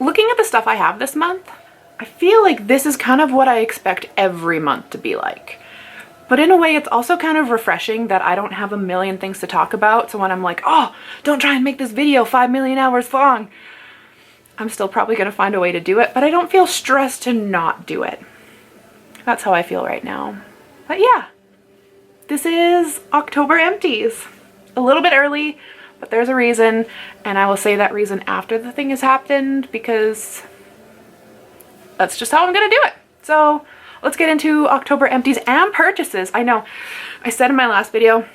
looking at the stuff I have this month, I feel like this is kind of what I expect every month to be like. But in a way, it's also kind of refreshing that I don't have a million things to talk about. So when I'm like, oh, don't try and make this video 5 million hours long, I'm still probably going to find a way to do it, but I don't feel stressed to not do it. That's how I feel right now. But yeah, this is October empties. A little bit early, but there's a reason, and I will say that reason after the thing has happened because that's just how I'm going to do it. So let's get into October empties and purchases. I know I said in my last video,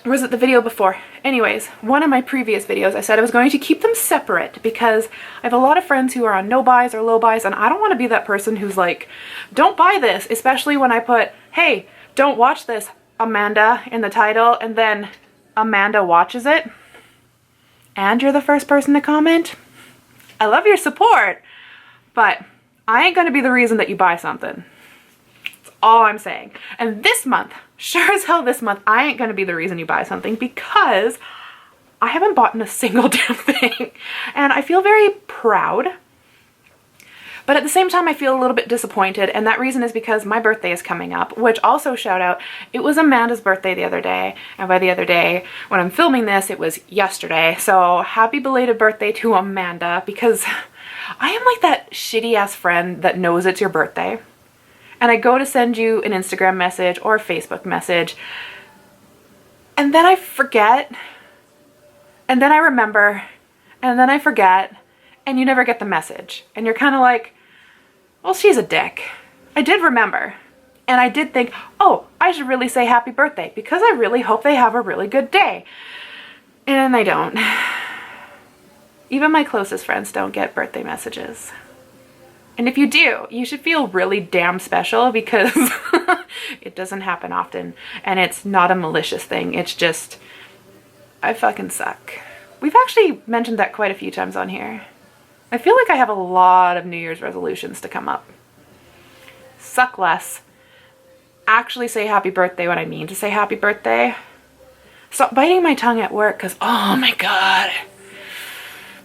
or was it the video before? Anyways, one of my previous videos, I said I was going to keep them separate because I have a lot of friends who are on no buys or low buys, and I don't want to be that person who's like, don't buy this, especially when I put, hey, don't watch this, Amanda, in the title, and then Amanda watches it, and you're the first person to comment. I love your support, but I ain't going to be the reason that you buy something. All I'm saying. And this month, sure as hell this month, I ain't gonna be the reason you buy something because I haven't bought a single damn thing. And I feel very proud, but at the same time I feel a little bit disappointed, and that reason is because my birthday is coming up, which also shout out, it was Amanda's birthday the other day, and by the other day, when I'm filming this, it was yesterday. So happy belated birthday to Amanda, because I am like that shitty ass friend that knows it's your birthday. And I go to send you an Instagram message or a Facebook message, and then I forget, and then I remember, and then I forget, and you never get the message. And you're kind of like, well, she's a dick. I did remember, and I did think, oh, I should really say happy birthday because I really hope they have a really good day. And they don't. Even my closest friends don't get birthday messages. And if you do, you should feel really damn special because it doesn't happen often, and it's not a malicious thing. It's just, I fucking suck. We've actually mentioned that quite a few times on here. I feel like I have a lot of New Year's resolutions to come up. Suck less. Actually say happy birthday when I mean to say happy birthday. Stop biting my tongue at work because, oh my God,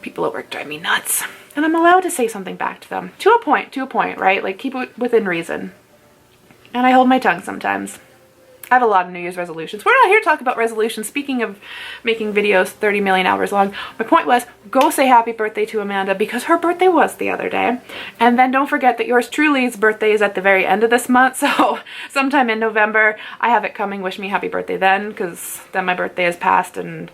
people at work drive me nuts. And I'm allowed to say something back to them. To a point, right? Like, keep it within reason. And I hold my tongue sometimes. I have a lot of New Year's resolutions. We're not here to talk about resolutions. Speaking of making videos 30 million hours long, my point was, go say happy birthday to Amanda because her birthday was the other day. And then don't forget that yours truly's birthday is at the very end of this month. So sometime in November, I have it coming. Wish me happy birthday then, because then my birthday has passed and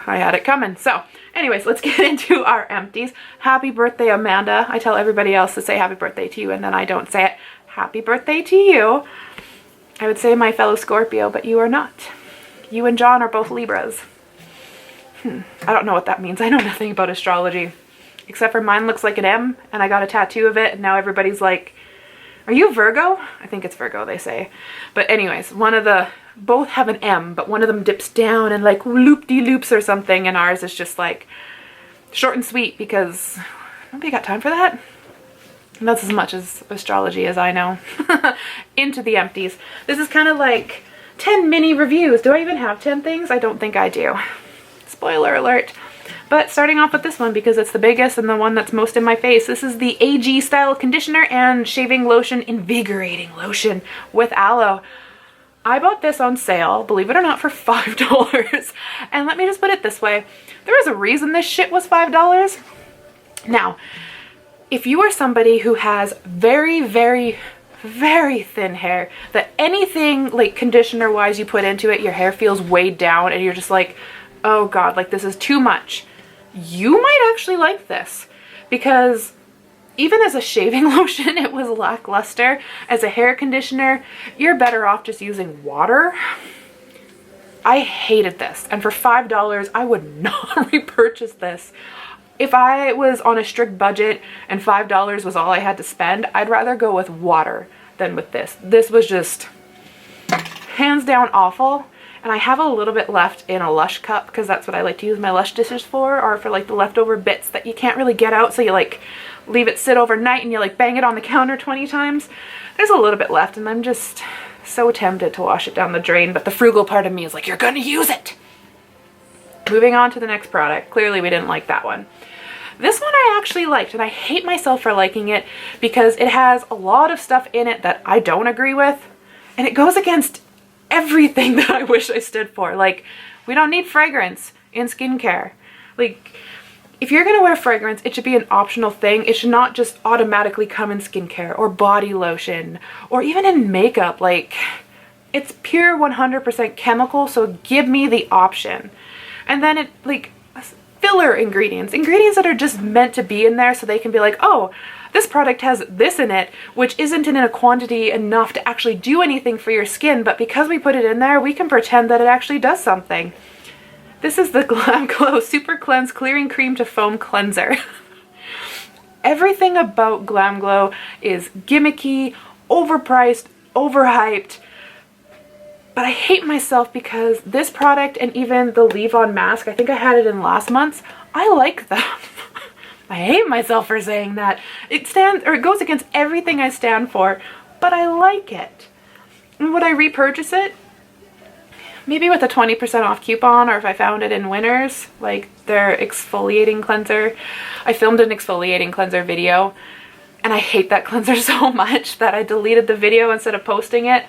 I had it coming. So anyways, let's get into our empties. Happy birthday, Amanda. I tell everybody else to say happy birthday to you, and then I don't say it. Happy birthday to you. I would say my fellow Scorpio, but you are not. You and John are both Libras. I don't know what that means. I know nothing about astrology, except for mine looks like an M, and I got a tattoo of it, and now everybody's like, are you Virgo? I think it's Virgo, they say. But anyways, both have an M, but one of them dips down and like loop-de-loops or something, and ours is just like short and sweet because nobody got time for that. And that's as much as astrology as I know. Into the empties. This is kind of like 10 mini reviews. Do I even have 10 things? I don't think I do. Spoiler alert. But starting off with this one because it's the biggest and the one that's most in my face. This is the AG style conditioner and shaving lotion, invigorating lotion with aloe. I bought this on sale, believe it or not, for $5. And let me just put it this way. There is a reason this shit was $5. Now, if you are somebody who has very, very, very thin hair, that anything like conditioner wise you put into it, your hair feels weighed down and you're just like, oh God, like this is too much, you might actually like this, because even as a shaving lotion, it was lackluster. As a hair conditioner, you're better off just using water. I hated this, and for $5, I would not repurchase this. If I was on a strict budget and $5 was all I had to spend, I'd rather go with water than with this. This was just hands down awful. And I have a little bit left in a Lush cup because that's what I like to use my Lush dishes for, or for like the leftover bits that you can't really get out, so you like leave it sit overnight and you like bang it on the counter 20 times. There's a little bit left and I'm just so tempted to wash it down the drain, but the frugal part of me is like, you're gonna use it. Moving on to the next product. Clearly we didn't like that one. This one I actually liked, and I hate myself for liking it because it has a lot of stuff in it that I don't agree with, and it goes against everything that I wish I stood for. Like, we don't need fragrance in skincare. Like, if you're gonna wear fragrance, it should be an optional thing. It should not just automatically come in skincare or body lotion or even in makeup. Like, it's pure 100% chemical, so give me the option. And then it, like, filler ingredients that are just meant to be in there so they can be like, oh, this product has this in it, which isn't in a quantity enough to actually do anything for your skin, but because we put it in there, we can pretend that it actually does something. This is the Glam Glow Super Cleanse Clearing Cream to Foam Cleanser. Everything about Glam Glow is gimmicky, overpriced, overhyped, but I hate myself because this product and even the leave-on mask, I think I had it in last month's, I like them. I hate myself for saying that. It goes against everything I stand for, but I like it. And would I repurchase it? Maybe with a 20% off coupon, or if I found it in Winners, like their exfoliating cleanser. I filmed an exfoliating cleanser video, and I hate that cleanser so much that I deleted the video instead of posting it.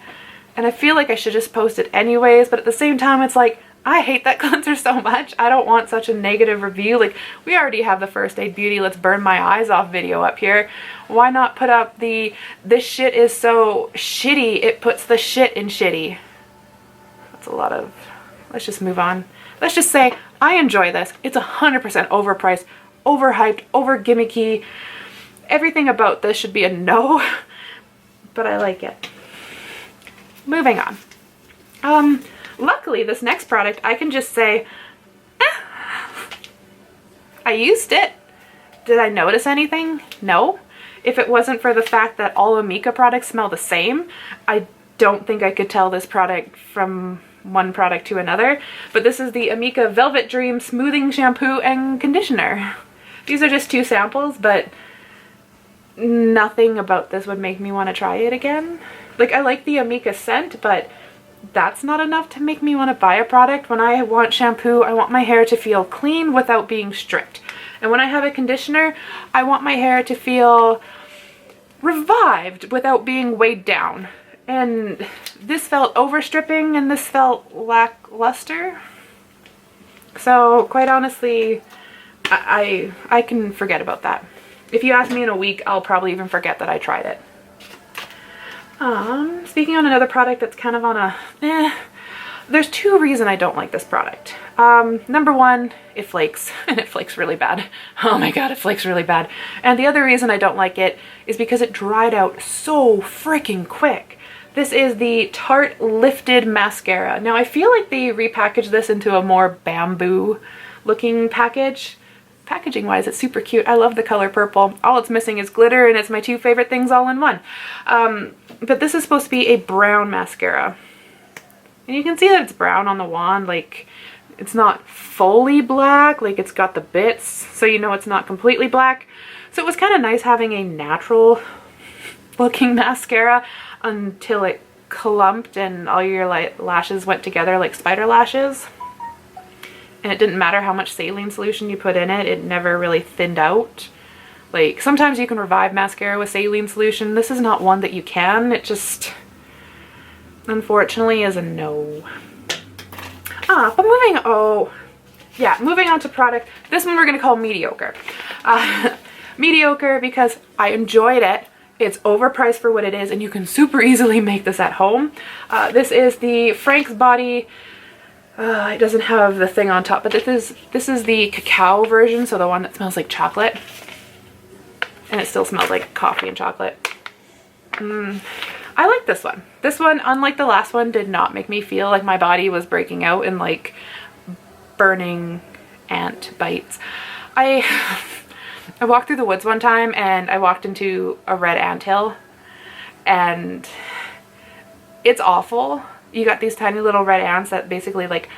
And I feel like I should just post it anyways, but at the same time, it's like, I hate that cleanser so much. I don't want such a negative review. Like, we already have the First Aid Beauty Let's Burn My Eyes Off video up here. Why not put up the, this shit is so shitty, it puts the shit in shitty. That's a lot of, let's just move on. Let's just say, I enjoy this. It's 100% overpriced, overhyped, over gimmicky. Everything about this should be a no, but I like it. Moving on. Luckily, this next product, I can just say, I used it. Did I notice anything? No. If it wasn't for the fact that all Amika products smell the same, I don't think I could tell this product from one product to another. But this is the Amika Velvet Dream Smoothing Shampoo and Conditioner. These are just 2 samples, but nothing about this would make me want to try it again. Like, I like the Amika scent, but that's not enough to make me want to buy a product. When I want shampoo, I want my hair to feel clean without being stripped. And when I have a conditioner, I want my hair to feel revived without being weighed down. And this felt overstripping and this felt lackluster. So quite honestly, I can forget about that. If you ask me in a week, I'll probably even forget that I tried it. Speaking on another product that's kind of on a, there's 2 reasons I don't like this product. Number 1, it flakes, and it flakes really bad. Oh my god, it flakes really bad. And the other reason I don't like it is because it dried out so freaking quick. This is the Tarte Lifted Mascara. Now I feel like they repackaged this into a more bamboo looking package. Packaging wise, it's super cute. I love the color purple. All it's missing is glitter, and it's my 2 favorite things all in one. But this is supposed to be a brown mascara. And you can see that it's brown on the wand. Like, it's not fully black. Like, it's got the bits, so you know it's not completely black. So it was kind of nice having a natural looking mascara until it clumped and all your lashes went together like spider lashes. And it didn't matter how much saline solution you put in it, it never really thinned out. Like, sometimes you can revive mascara with saline solution. This is not one that you can. It just, unfortunately, is a no. But moving on to product. This one we're going to call mediocre. Mediocre because I enjoyed it. It's overpriced for what it is, and you can super easily make this at home. This is the Frank's Body. It doesn't have the thing on top, but this is the cacao version, so the one that smells like chocolate. And it still smells like coffee and chocolate. I like this one. This one, unlike the last one, did not make me feel like my body was breaking out in like burning ant bites. I walked through the woods one time and I walked into a red anthill, and it's awful. You got these tiny little red ants that basically like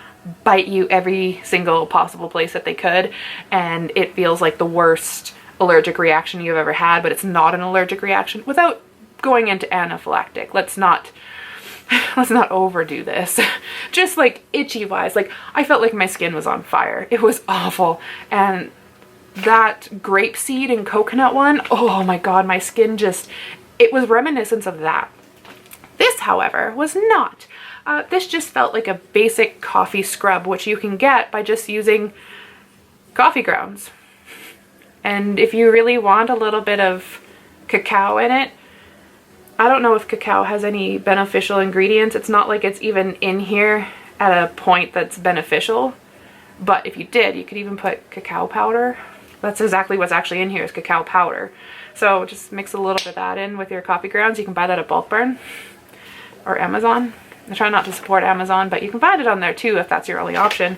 bite you every single possible place that they could, and it feels like the worst allergic reaction you've ever had, but it's not an allergic reaction. Without going into anaphylactic, let's not overdo this. Just like itchy wise, like I felt like my skin was on fire. It was awful, and that grapeseed and coconut one, oh my God, my skin just, it was reminiscent of that. This, however, was not. This just felt like a basic coffee scrub, which you can get by just using coffee grounds. And if you really want a little bit of cacao in it, I don't know if cacao has any beneficial ingredients. It's not like it's even in here at a point that's beneficial. But if you did, you could even put cacao powder. That's exactly what's actually in here, is cacao powder. So just mix a little bit of that in with your coffee grounds. You can buy that at Bulk Barn or Amazon. I try not to support Amazon, but you can find it on there too if that's your only option.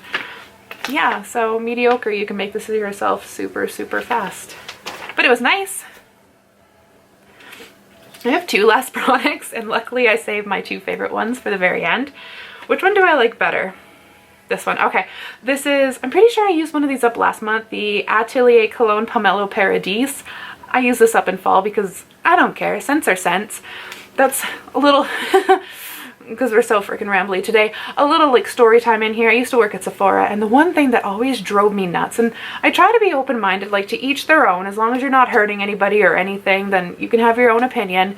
Yeah, so mediocre, you can make this yourself super, super fast. But it was nice. I have 2 last products, and luckily I saved my 2 favorite ones for the very end. Which one do I like better? This one. Okay, this is, I'm pretty sure I used one of these up last month, the Atelier Cologne Pomelo Paradis. I use this up in fall because I don't care, scents are scents. That's a little, because we're so freaking rambly today, a little like story time in here. I used to work at Sephora, and the one thing that always drove me nuts, and I try to be open-minded, like to each their own, as long as you're not hurting anybody or anything, then you can have your own opinion.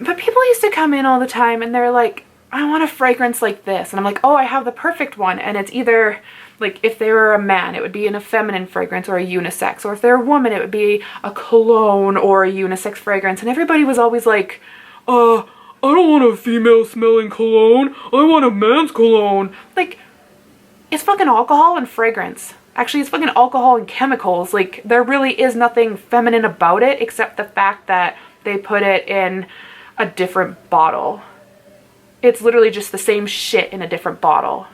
But people used to come in all the time and they're like, I want a fragrance like this. And I'm like, oh, I have the perfect one. And it's either, like, if they were a man, it would be in a feminine fragrance or a unisex. Or if they're a woman, it would be a cologne or a unisex fragrance. And everybody was always like, I don't want a female smelling cologne. I want a man's cologne. Like, it's fucking alcohol and fragrance. Actually, it's fucking alcohol and chemicals. Like, there really is nothing feminine about it except the fact that they put it in a different bottle. It's literally just the same shit in a different bottle.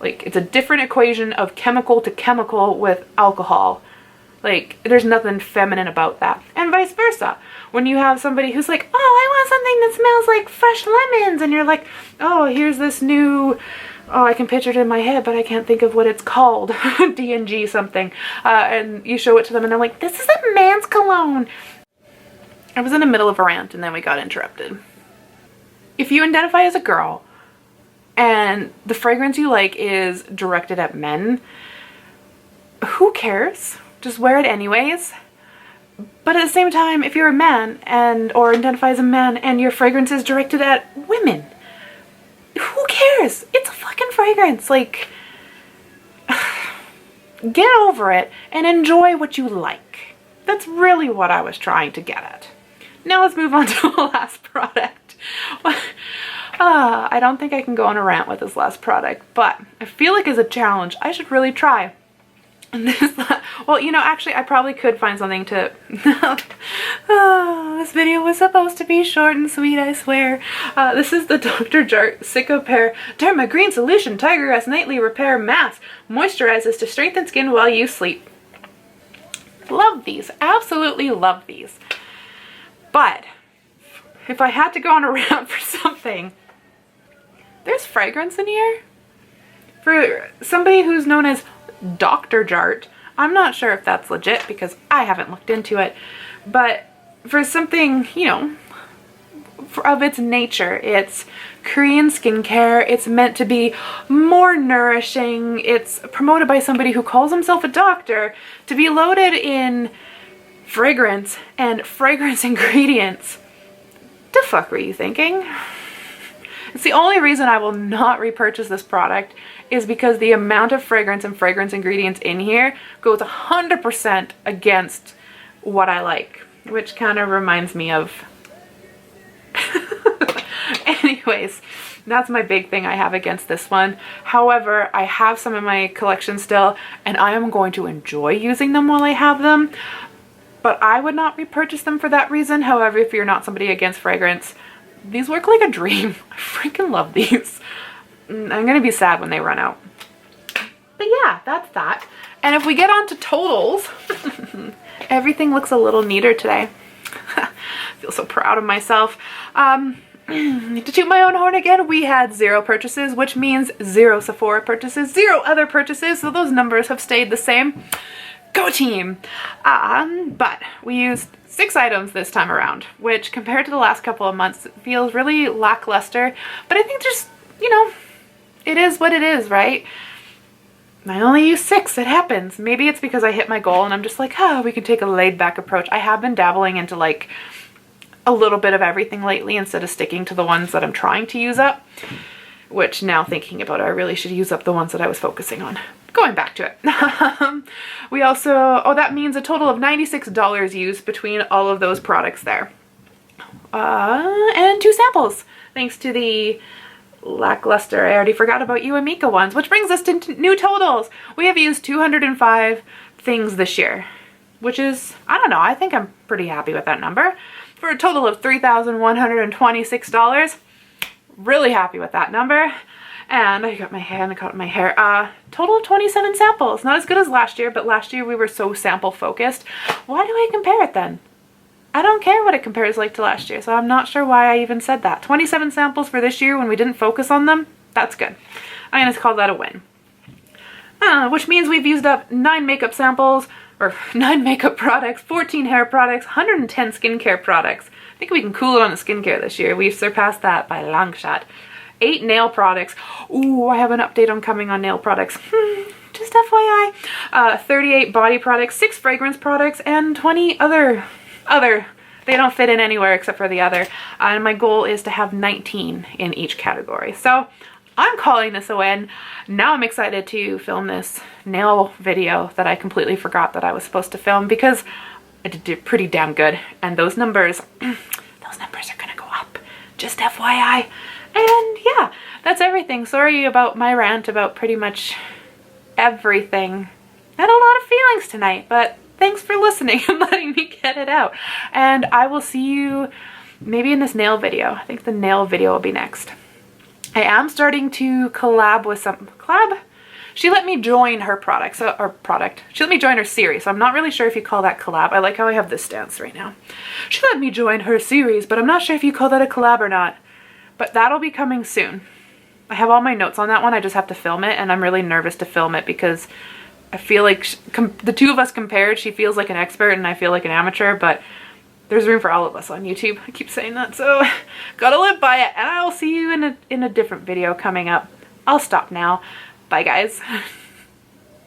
Like, it's a different equation of chemical to chemical with alcohol. Like, there's nothing feminine about that. And vice versa. When you have somebody who's like, oh, I want something that smells like fresh lemons, and you're like, oh, here's this new, oh, I can picture it in my head, but I can't think of what it's called. D&G something. And you show it to them and they're like, this is a man's cologne. I was in the middle of a rant and then we got interrupted. If you identify as a girl and the fragrance you like is directed at men, who cares? Just wear it anyways. But at the same time, if you're a man or identify as a man and your fragrance is directed at women, who cares? It's a fucking fragrance. Like, get over it and enjoy what you like. That's really what I was trying to get at. Now let's move on to the last product. I don't think I can go on a rant with this last product, but I feel like as a challenge, I should really try. Well, you know, actually, I probably could find something to... this video was supposed to be short and sweet, I swear. This is the Dr. Jart Cicapair Derma Green Solution Tigergrass Nightly Repair Mask. Moisturizes to strengthen skin while you sleep. Love these. Absolutely love these. But if I had to go on a rant for something, there's fragrance in here. For somebody who's known as Dr. Jart, I'm not sure if that's legit because I haven't looked into it, but for something, you know, of its nature, it's Korean skincare, it's meant to be more nourishing, it's promoted by somebody who calls himself a doctor to be loaded in fragrance and fragrance ingredients. The fuck were you thinking? It's the only reason I will not repurchase this product is because the amount of fragrance and fragrance ingredients in here goes 100% against what I like, which kind of reminds me of... Anyways, that's my big thing I have against this one. However, I have some in my collection still, and I am going to enjoy using them while I have them. But I would not repurchase them for that reason. However, if you're not somebody against fragrance, these work like a dream. I freaking love these. I'm going to be sad when they run out. But yeah, that's that. And if we get on to totals, everything looks a little neater today. I feel so proud of myself. To toot my own horn again, we had 0 purchases, which means 0 Sephora purchases, 0 other purchases. So those numbers have stayed the same. Go team! But we used 6 items this time around, which compared to the last couple of months feels really lackluster. But I think just, you know, it is what it is, right? I only use 6. It happens. Maybe it's because I hit my goal and I'm just like, oh, we can take a laid back approach. I have been dabbling into like a little bit of everything lately instead of sticking to the ones that I'm trying to use up, which now thinking about it, I really should use up the ones that I was focusing on. Going back to it. We also, oh, that means a total of $96 used between all of those products there. And 2 samples, thanks to the lackluster, I already forgot about you and Mika ones, which brings us to new totals. We have used 205 things this year, which is, I don't know, I think I'm pretty happy with that number. For a total of $3,126. Really happy with that number. And I got my hand caught in my hair. Total of 27 samples. Not as good as last year, but last year we were so sample focused. Why do I compare it then? I don't care what it compares like to last year, so I'm not sure why I even said that. 27 samples for this year when we didn't focus on them, that's good. I'm gonna call that a win. Which means we've used up 9 makeup samples, or 9 makeup products, 14 hair products, 110 skincare products. I think we can cool it on the skincare this year. We've surpassed that by a long shot. 8 nail products. Ooh, I have an update on coming on nail products. Just FYI. 38 body products, 6 fragrance products, and 20 other. They don't fit in anywhere except for the other. And my goal is to have 19 in each category. So I'm calling this a win. Now I'm excited to film this nail video that I completely forgot that I was supposed to film because I did pretty damn good. And those numbers are gonna go up. Just FYI. And yeah, that's everything. Sorry about my rant about pretty much everything. I had a lot of feelings tonight, but thanks for listening and letting me get it out. And I will see you maybe in this nail video. I think the nail video will be next. I am starting to collab with she let me join her she let me join her series, so I'm not really sure if you call that collab. I like how I have this stance right now. She let me join her series, but I'm not sure if you call that a collab or not. But that'll be coming soon. I have all my notes on that one, I just have to film it, and I'm really nervous to film it because I feel like the two of us compared, she feels like an expert and I feel like an amateur, but there's room for all of us on YouTube. I keep saying that, so gotta live by it. And I'll see you in a different video coming up. I'll stop now. Bye, guys.